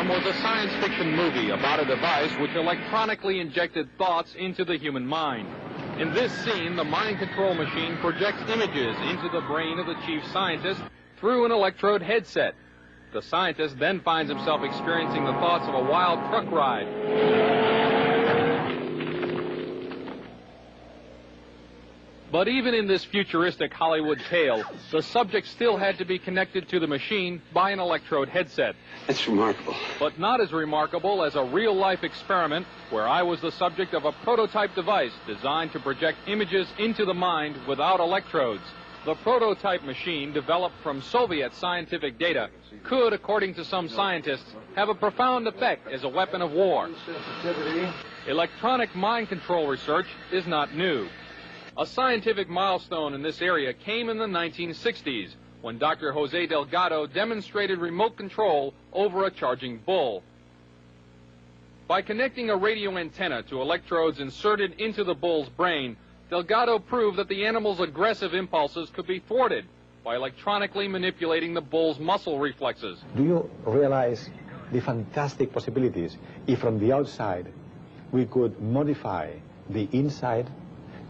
Alarm was a science fiction movie about a device which electronically injected thoughts into the human mind. In this scene, the mind control machine projects images into the brain of the chief scientist through an electrode headset. The scientist then finds himself experiencing the thoughts of a wild truck ride. But even in this futuristic Hollywood tale, the subject still had to be connected to the machine by an electrode headset. That's remarkable. But not as remarkable as a real-life experiment where I was the subject of a prototype device designed to project images into the mind without electrodes. The prototype machine, developed from Soviet scientific data, could, according to some scientists, have a profound effect as a weapon of war. Electronic mind control research is not new. A scientific milestone in this area came in the 1960s when Dr. Jose Delgado demonstrated remote control over a charging bull. By connecting a radio antenna to electrodes inserted into the bull's brain, Delgado proved that the animal's aggressive impulses could be thwarted by electronically manipulating the bull's muscle reflexes. Do you realize the fantastic possibilities if from the outside we could modify the inside?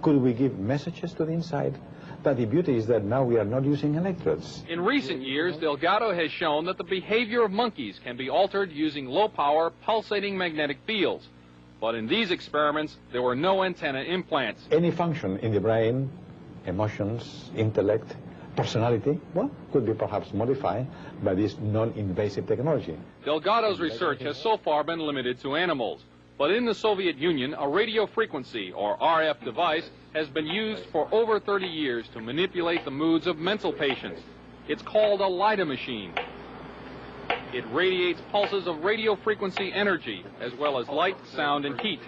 Could we give messages to the inside? But the beauty is that now we are not using electrodes. In recent years, Delgado has shown that the behavior of monkeys can be altered using low-power, pulsating magnetic fields. But in these experiments, there were no antenna implants. Any function in the brain, emotions, intellect, personality, well, could be perhaps modified by this non-invasive technology. Delgado's research has so far been limited to animals. But in the Soviet Union, a radio frequency, or RF device, has been used for over 30 years to manipulate the moods of mental patients. It's called a LIDA machine. It radiates pulses of radio frequency energy, as well as light, sound, and heat.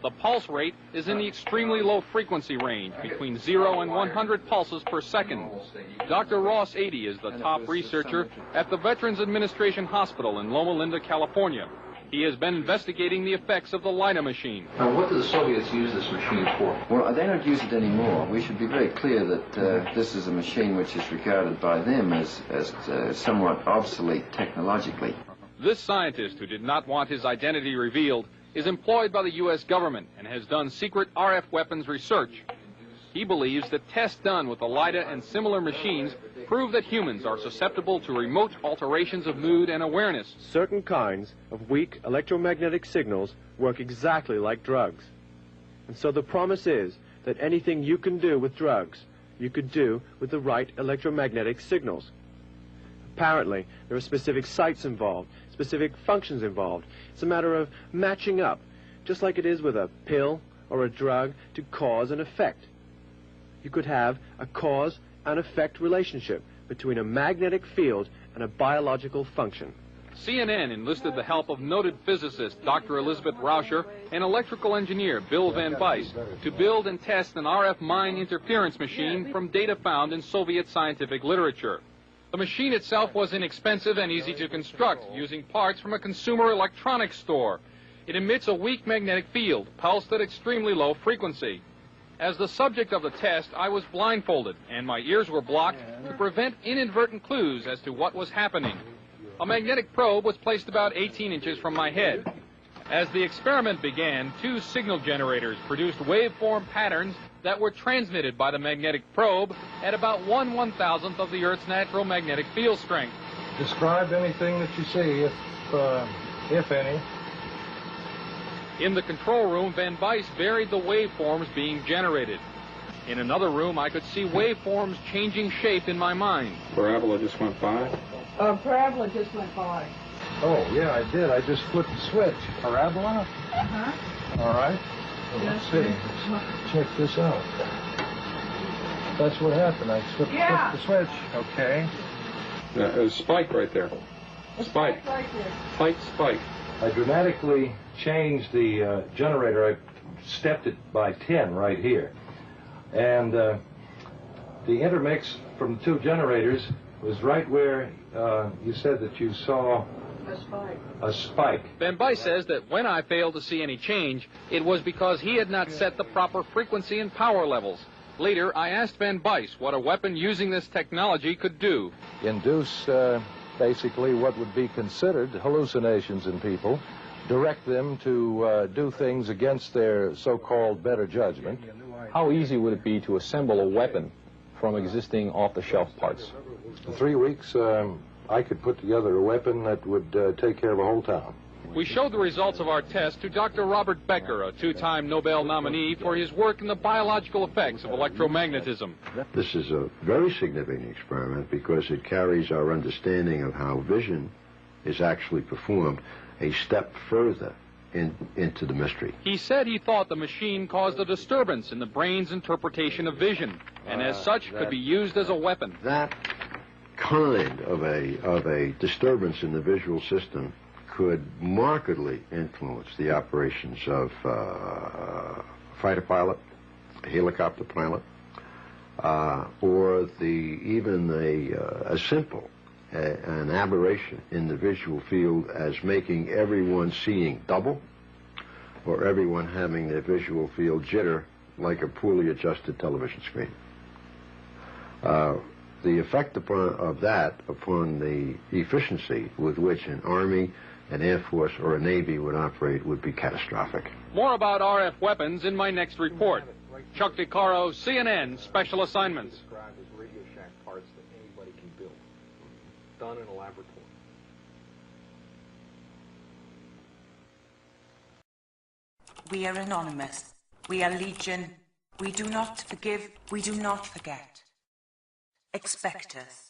The pulse rate is in the extremely low frequency range, between 0 and 100 pulses per second. Dr. Ross Adey is the top researcher at the Veterans Administration Hospital in Loma Linda, California. He has been investigating the effects of the LIDA machine. Now, what do the Soviets use this machine for? Well, they don't use it anymore. We should be very clear that this is a machine which is regarded by them as somewhat obsolete technologically. This scientist, who did not want his identity revealed, is employed by the U.S. government and has done secret RF weapons research. He believes that tests done with the LIDA and similar machines prove that humans are susceptible to remote alterations of mood and awareness. Certain kinds of weak electromagnetic signals work exactly like drugs. And so the promise is that anything you can do with drugs, you could do with the right electromagnetic signals. Apparently, there are specific sites involved, specific functions involved. It's a matter of matching up, just like it is with a pill or a drug, to cause and effect. You could have a cause and effect relationship between a magnetic field and a biological function. CNN enlisted the help of noted physicist Dr. Elizabeth Rauscher and electrical engineer Bill Van Bice to build and test an RF mind interference machine from data found in Soviet scientific literature. The machine itself was inexpensive and easy to construct, using parts from a consumer electronics store. It emits a weak magnetic field, pulsed at extremely low frequency. As the subject of the test, I was blindfolded, and my ears were blocked to prevent inadvertent clues as to what was happening. A magnetic probe was placed about 18 inches from my head. As the experiment began, two signal generators produced waveform patterns that were transmitted by the magnetic probe at about 1/1000th of the Earth's natural magnetic field strength. Describe anything that you see, if any. In the control room, Van Bice varied the waveforms being generated. In another room, I could see waveforms changing shape in my mind. Parabola just went by? Parabola just went by. Oh, yeah, I did. I just flipped the switch. Parabola? Uh-huh. All right. Well, let's see. Let's check this out. That's what happened. I flipped the switch. Okay. There's a spike right there. Spike. Right there. Tight spike. I dramatically changed the generator. I stepped it by 10 right here. And the intermix from the two generators was right where you said that you saw a spike. Van Bice says that when I failed to see any change, it was because he had not set the proper frequency and power levels. Later, I asked Van Bice what a weapon using this technology could do. Induce basically what would be considered hallucinations in people, direct them to do things against their so-called better judgment. How easy would it be to assemble a weapon from existing off-the-shelf parts? In 3 weeks, I could put together a weapon that would take care of a whole town. We showed the results of our test to Dr. Robert Becker, a two-time Nobel nominee for his work in the biological effects of electromagnetism. This is a very significant experiment because it carries our understanding of how vision is actually performed a step further into the mystery. He said he thought the machine caused a disturbance in the brain's interpretation of vision, and as such could be used as a weapon. That kind of a disturbance in the visual system could markedly influence the operations of a fighter pilot, a helicopter pilot, or even as simple an aberration in the visual field as making everyone seeing double, or everyone having their visual field jitter like a poorly adjusted television screen. The effect of that upon the efficiency with which an Army, an Air Force, or a Navy would operate would be catastrophic. More about RF weapons in my next report. Chuck DeCaro, CNN Special Assignments. Described as Radio Shack parts that anybody can build, done in a laboratory. We are anonymous. We are legion. We do not forgive. We do not forget. Expect us.